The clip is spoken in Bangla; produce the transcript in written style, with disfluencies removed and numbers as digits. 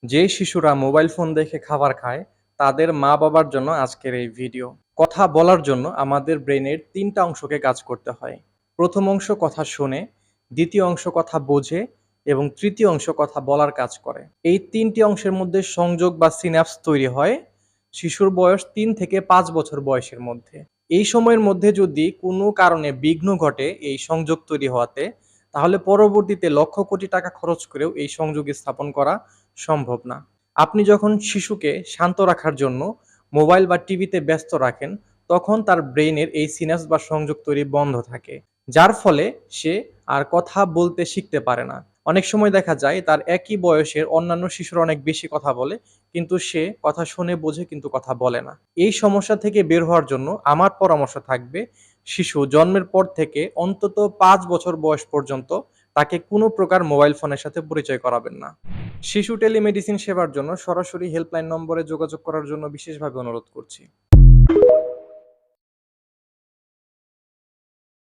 যে শিশুরা মোবাইল ফোন দেখে খাবার খায় তাদের মা বাবার জন্য আজকের এই ভিডিও। কথা বলার জন্য আমাদের ব্রেনের ৩টা অংশকে কাজ করতে হয়। প্রথম অংশ কথা শোনে, দ্বিতীয় অংশ কথা বোঝে এবং তৃতীয় অংশ কথা বলার কাজ করে। এই ৩টি অংশের মধ্যে সংযোগ বা সিন্যাপস তৈরি হয় শিশুর বয়স ৩ থেকে ৫ বছর বয়সের মধ্যে। এই সময়ের মধ্যে যদি কোনো কারণে বিঘ্ন ঘটে এই সংযোগ তৈরি হওয়াতে, তাহলে পরবর্তীতে লক্ষ কোটি টাকা খরচ করেও এই সংযোগ স্থাপন করা সম্ভব না। আপনি যখন শিশুকে শান্ত রাখার জন্য মোবাইল বা টিভিতে ব্যস্ত রাখেন, তখন তার ব্রেইনের এই সিনাপস বা সংযোগ তৈরি বন্ধ থাকে। যার ফলে সে আর কথা বলতে শিখতে পারে না। অনেক সময় দেখা যায় তার একই বয়সের অন্যান্য শিশুরা অনেক বেশি কথা বলে, কিন্তু সে কথা শুনে বোঝে কিন্তু কথা বলে না। এই সমস্যা থেকে বের হওয়ার জন্য আমার পরামর্শ থাকবে, শিশু জন্মের পর থেকে অন্তত ৫ বছর বয়স পর্যন্ত তাকে কোনো প্রকার মোবাইল ফোনের সাথে পরিচয় করাবেন না। শিশু টেলিমেডিসিন সেবার জন্য সরাসরি হেল্পলাইন নম্বরে যোগাযোগ করার জন্য বিশেষভাবে অনুরোধ করছি।